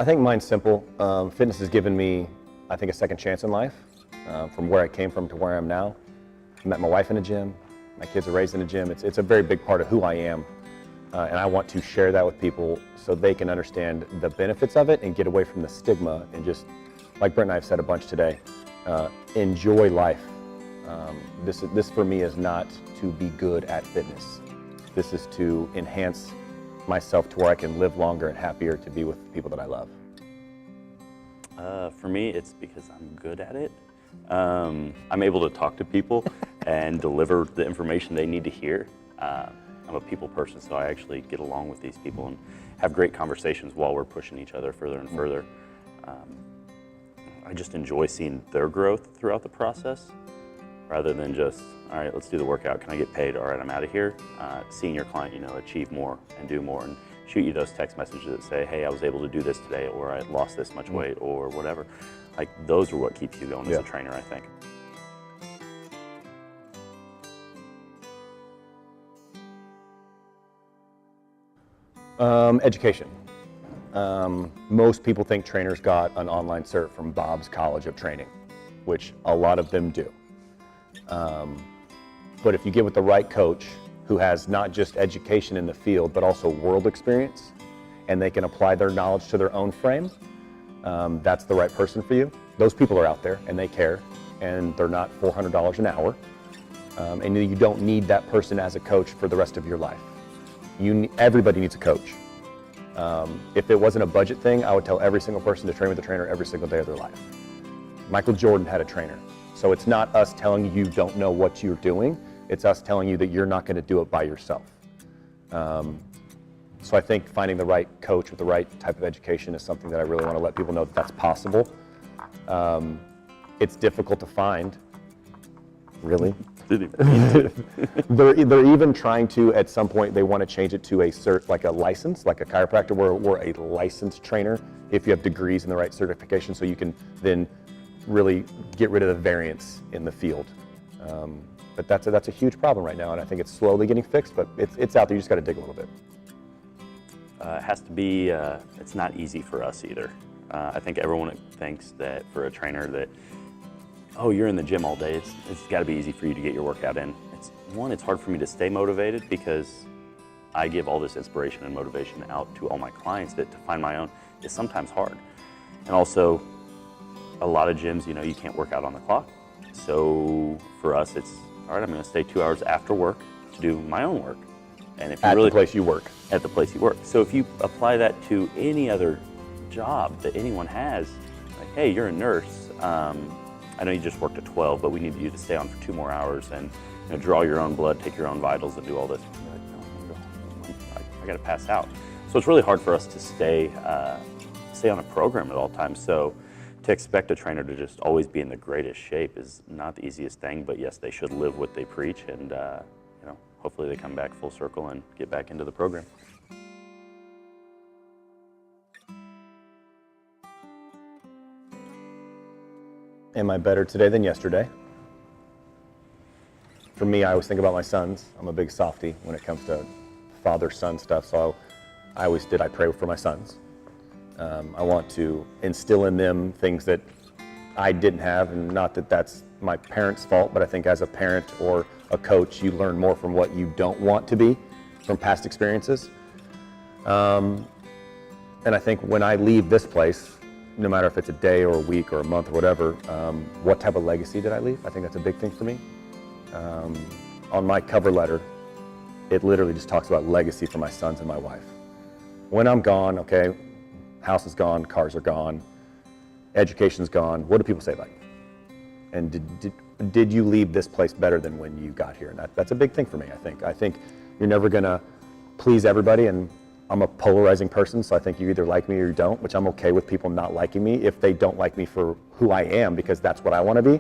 I think mine's simple. Fitness has given me, I think, a second chance in life. From where I came from to where I am now. I met my wife in a gym. My kids are raised in a gym. It's a very big part of who I am. And I want to share that with people so they can understand the benefits of it and get away from the stigma and just, like Brent and I have said a bunch today, enjoy life. This for me is not to be good at fitness. This is to enhance myself to where I can live longer and happier to be with people that I love. For me, it's because I'm good at it. I'm able to talk to people and deliver the information they need to hear. I'm a people person, so I actually get along with these people and have great conversations while we're pushing each other further and further. I just enjoy seeing their growth throughout the process rather than just, all right, let's do the workout. Can I get paid? All right, I'm out of here. Seeing your client, achieve more and do more and shoot you those text messages that say, hey, I was able to do this today, or I lost this much weight, or whatever. Like, those are what keeps you going as a trainer, I think. Education. Most people think trainers got an online cert from Bob's College of Training, which a lot of them do. But if you get with the right coach who has not just education in the field, but also world experience, and they can apply their knowledge to their own frame, that's the right person for you. Those people are out there and they care, and they're not $400 an hour. And you don't need that person as a coach for the rest of your life. Everybody needs a coach. If it wasn't a budget thing, I would tell every single person to train with a trainer every single day of their life. Michael Jordan had a trainer. So it's not us telling you don't know what you're doing, it's us telling you that you're not going to do it by yourself. So I think finding the right coach with the right type of education is something that I really want to let people know that that's possible. It's difficult to find, really. They're even trying to, at some point, they want to change it to a cert, like a license, like a chiropractor, where we're a licensed trainer if you have degrees in the right certification, so you can then really get rid of the variance in the field. But that's a huge problem right now, and I think it's slowly getting fixed, but it's out there. You just got to dig a little bit. It has to be, it's not easy for us either. I think everyone thinks that for a trainer that, oh, you're in the gym all day, it's got to be easy for you to get your workout in. It's hard for me to stay motivated because I give all this inspiration and motivation out to all my clients that to find my own is sometimes hard. And also, a lot of gyms, you can't work out on the clock. So for us, it's, all right, I'm going to stay 2 hours after work to do my own work. And if you really, the place you work. At the place you work. So if you apply that to any other job that anyone has, like, hey, you're a nurse, I know you just worked at 12, but we need you to stay on for 2 more hours and draw your own blood, take your own vitals, and do all this. You're like, no, I'm gonna go home. I got to pass out. So it's really hard for us to stay on a program at all times. So to expect a trainer to just always be in the greatest shape is not the easiest thing. But yes, they should live what they preach, and hopefully they come back full circle and get back into the program. Am I better today than yesterday? For me, I always think about my sons. I'm a big softie when it comes to father-son stuff, so I pray for my sons. I want to instill in them things that I didn't have, and not that that's my parents' fault, but I think as a parent or a coach, you learn more from what you don't want to be, from past experiences. And I think when I leave this place, no matter if it's a day or a week or a month or whatever, what type of legacy did I leave? I think that's a big thing for me. On my cover letter, it literally just talks about legacy for my sons and my wife. When I'm gone, okay, house is gone, cars are gone, education's gone, what do people say about you? And did you leave this place better than when you got here? And that's a big thing for me, I think. I think you're never gonna please everybody, and I'm a polarizing person, so I think you either like me or you don't, which I'm okay with people not liking me if they don't like me for who I am, because that's what I want to be.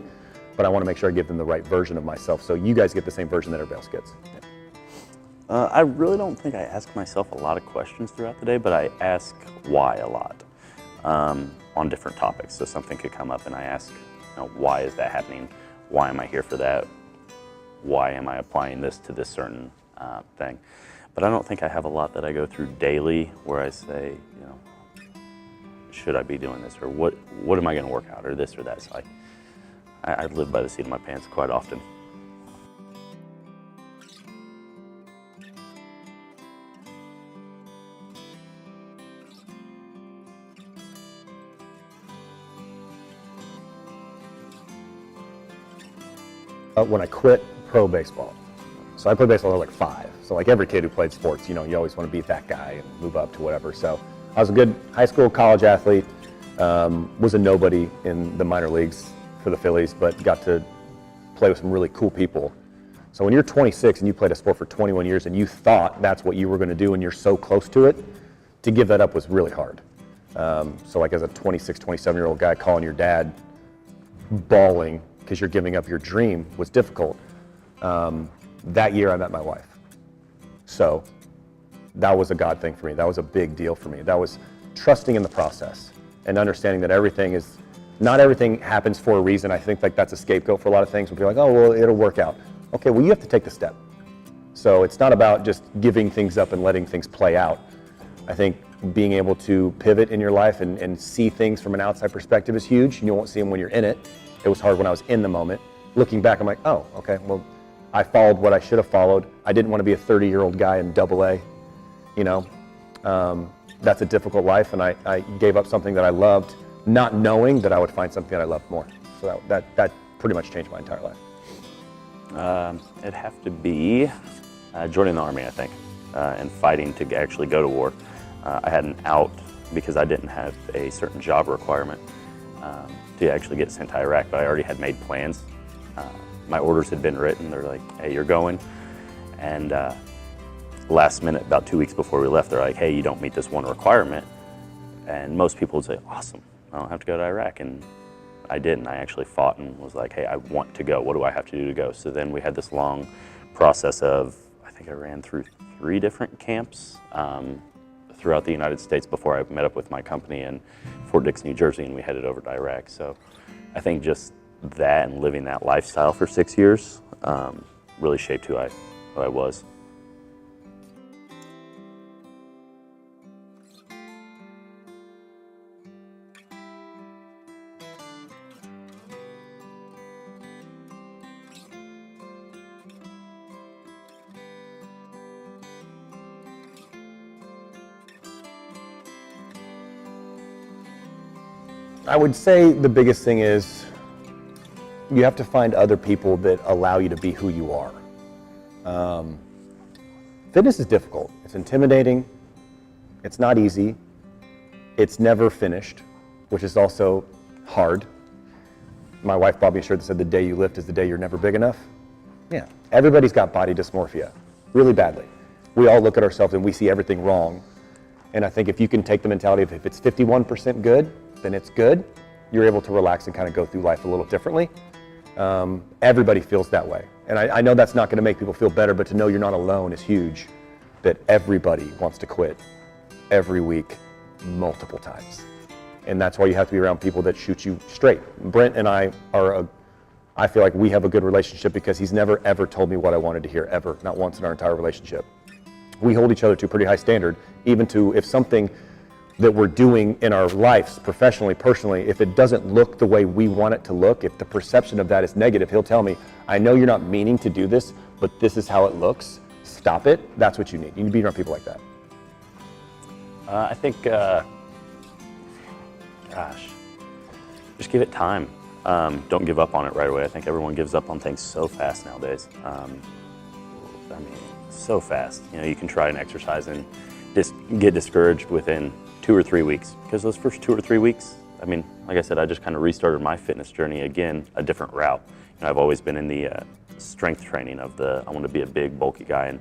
But I want to make sure I give them the right version of myself, so you guys get the same version that everybody else gets. I really don't think I ask myself a lot of questions throughout the day, but I ask why a lot on different topics. So something could come up and I ask, why is that happening? Why am I here for that? Why am I applying this to this certain thing? But I don't think I have a lot that I go through daily where I say, should I be doing this, or what am I going to work out, or this or that. So I live by the seat of my pants quite often. When I quit pro baseball. So I played baseball when I was like 5. So like every kid who played sports, you know, you always want to beat that guy and move up to whatever. So I was a good high school, college athlete, was a nobody in the minor leagues for the Phillies, but got to play with some really cool people. So when you're 26 and you played a sport for 21 years and you thought that's what you were going to do and you're so close to it, to give that up was really hard. So like as a 26, 27-year-old guy calling your dad bawling because you're giving up your dream was difficult. That year I met my wife. So that was a God thing for me. That was a big deal for me. That was trusting in the process and understanding that not everything happens for a reason. I think like that's a scapegoat for a lot of things. We'll be like, oh, well, it'll work out. Okay, well, you have to take the step. So it's not about just giving things up and letting things play out. I think being able to pivot in your life and see things from an outside perspective is huge. You won't see them when you're in it. It was hard when I was in the moment. Looking back, I'm like, oh, okay, well, I followed what I should have followed. I didn't want to be a 30-year-old guy in AA, you know. That's a difficult life, and I gave up something that I loved, not knowing that I would find something that I loved more. So that pretty much changed my entire life. It'd have to be joining the Army, I think, and fighting to actually go to war. I had an out because I didn't have a certain job requirement to actually get sent to Iraq, but I already had made plans. My orders had been written. They're like, hey, you're going. And last minute, about 2 weeks before we left, they're like, hey, you don't meet this one requirement. And most people would say, awesome, I don't have to go to Iraq. And I didn't. I actually fought and was like, hey, I want to go. What do I have to do to go? So then we had this long process of, I think I ran through 3 different camps throughout the United States before I met up with my company in Fort Dix, New Jersey, and we headed over to Iraq. So I think just that and living that lifestyle for 6 years really shaped who I was. I would say the biggest thing is you have to find other people that allow you to be who you are. Fitness is difficult. It's intimidating. It's not easy. It's never finished, which is also hard. My wife bought me a shirt that said, the day you lift is the day you're never big enough. Yeah, everybody's got body dysmorphia, really badly. We all look at ourselves and we see everything wrong. And I think if you can take the mentality of if it's 51% good, then it's good, you're able to relax and kind of go through life a little differently. Everybody feels that way. And I know that's not going to make people feel better, but to know you're not alone is huge, that everybody wants to quit every week, multiple times. And that's why you have to be around people that shoot you straight. Brent and I I feel like we have a good relationship because he's never ever told me what I wanted to hear, ever, not once in our entire relationship. We hold each other to a pretty high standard, even to if something that we're doing in our lives, professionally, personally, if it doesn't look the way we want it to look, if the perception of that is negative, he'll tell me, I know you're not meaning to do this, but this is how it looks. Stop it. That's what you need. You need to be around people like that. I think, just give it time. Don't give up on it right away. I think everyone gives up on things so fast nowadays. I mean, so fast. You know, you can try an exercise and just get discouraged within 2 or 3 weeks, because those first 2 or 3 weeks, I mean, like I said, I just kind of restarted my fitness journey again, a different route. You know, I've always been in the strength training of I want to be a big, bulky guy, and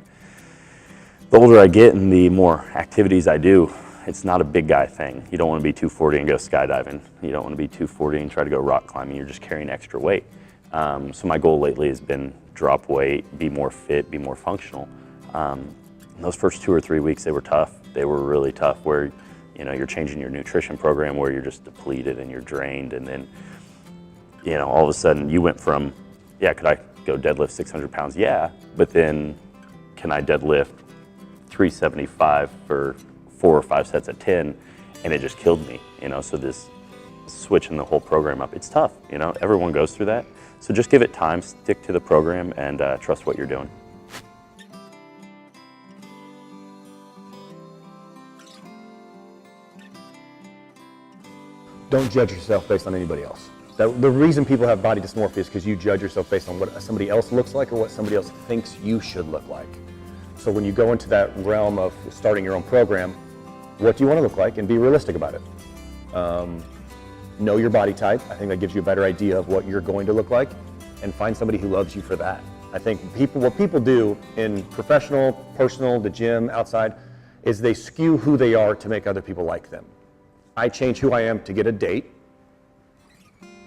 the older I get and the more activities I do, it's not a big guy thing. You don't want to be 240 and go skydiving. You don't want to be 240 and try to go rock climbing. You're just carrying extra weight. So my goal lately has been drop weight, be more fit, be more functional. Those first 2 or 3 weeks, they were tough. They were really tough, where you know, you're changing your nutrition program where you're just depleted and you're drained, and then, you know, all of a sudden you went from, yeah, could I go deadlift 600 pounds? Yeah, but then can I deadlift 375 for 4 or 5 sets at 10? and it just killed me, so this switching the whole program up, it's tough, everyone goes through that. So just give it time, stick to the program, and trust what you're doing. Don't judge yourself based on anybody else. The reason people have body dysmorphia is because you judge yourself based on what somebody else looks like or what somebody else thinks you should look like. So when you go into that realm of starting your own program, what do you want to look like, and be realistic about it. Know your body type. I think that gives you a better idea of what you're going to look like, and find somebody who loves you for that. I think what people do in professional, personal, the gym, outside, is they skew who they are to make other people like them. I change who I am to get a date.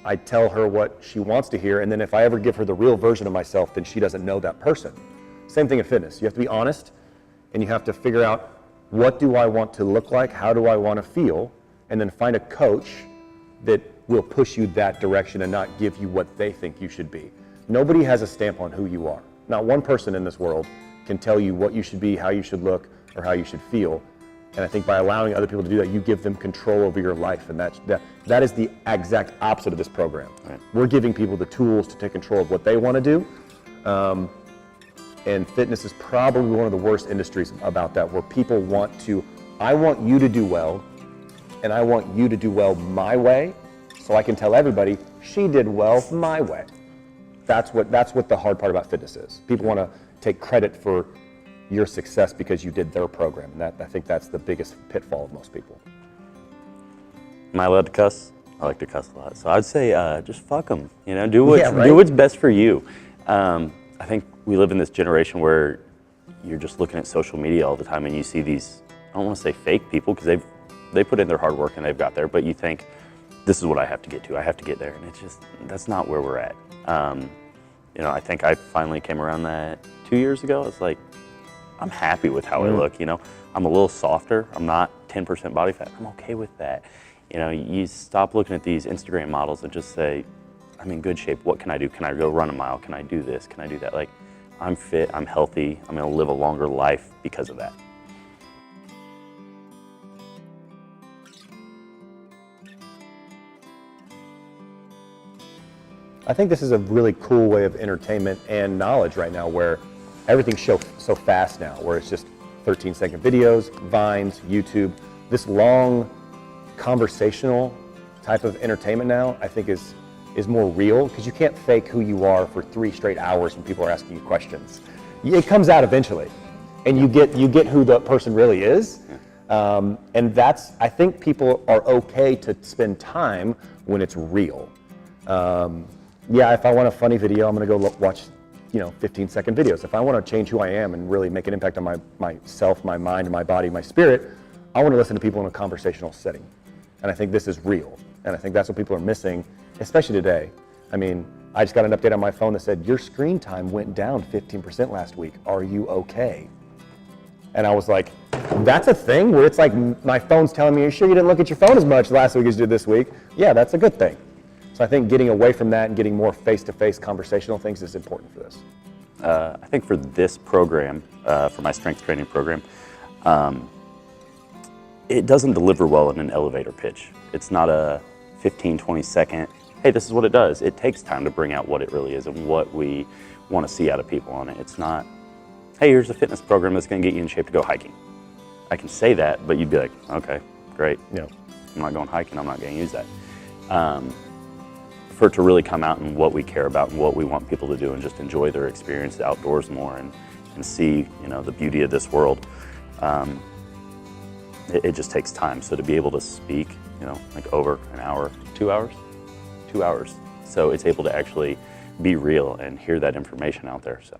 I tell her what she wants to hear, and then if I ever give her the real version of myself, then she doesn't know that person. Same thing in fitness. You have to be honest, and you have to figure out, what do I want to look like? How do I want to feel? And then find a coach that will push you that direction and not give you what they think you should be. Nobody has a stamp on who you are. Not one person in this world can tell you what you should be, how you should look, or how you should feel. And I think by allowing other people to do that, you give them control over your life. And that is the exact opposite of this program. Right. We're giving people the tools to take control of what they want to do. And fitness is probably one of the worst industries about that, where people want to, I want you to do well, and I want you to do well my way, so I can tell everybody, she did well my way. That's what the hard part about fitness is. People want to take credit for your success because you did their program, and I think that's the biggest pitfall of most people. Am I allowed to cuss? I like to cuss a lot. So I'd say just fuck them, do what's best for you. I think we live in this generation where you're just looking at social media all the time, and you see these, I don't want to say fake people, because they put in their hard work and they've got there, but you think, this is what I have to get to, I have to get there, and it's just, that's not where we're at. I think I finally came around that 2 years ago. It's like, I'm happy with how I look, I'm a little softer, I'm not 10% body fat, I'm okay with that. You stop looking at these Instagram models and just say, I'm in good shape, what can I do? Can I go run a mile? Can I do this? Can I do that? Like, I'm fit, I'm healthy, I'm gonna live a longer life because of that. I think this is a really cool way of entertainment and knowledge right now, where everything's so fast now, where it's just 13-second videos, Vines, YouTube. This long conversational type of entertainment now, I think is more real, because you can't fake who you are for 3 straight hours when people are asking you questions. It comes out eventually, and you get who the person really is. And I think people are okay to spend time when it's real. Yeah, if I want a funny video, I'm gonna go watch 15-second videos. If I want to change who I am and really make an impact on myself, my mind, my body, my spirit, I want to listen to people in a conversational setting. And I think this is real. And I think that's what people are missing, especially today. I mean, I just got an update on my phone that said, your screen time went down 15% last week. Are you okay? And I was like, that's a thing, where it's like my phone's telling me, you sure you didn't look at your phone as much last week as you did this week? Yeah, that's a good thing. So I think getting away from that and getting more face-to-face conversational things is important for this. I think for this program, for my strength training program, it doesn't deliver well in an elevator pitch. It's not a 15, 20-second, hey, this is what it does. It takes time to bring out what it really is and what we want to see out of people on it. It's not, hey, here's a fitness program that's going to get you in shape to go hiking. I can say that, but you'd be like, okay, great. Yeah. I'm not going hiking, I'm not going to use that. For it to really come out in what we care about and what we want people to do and just enjoy their experience outdoors more and see, the beauty of this world. It just takes time. So to be able to speak, like over an hour, 2 hours, 2 hours. So it's able to actually be real and hear that information out there. So.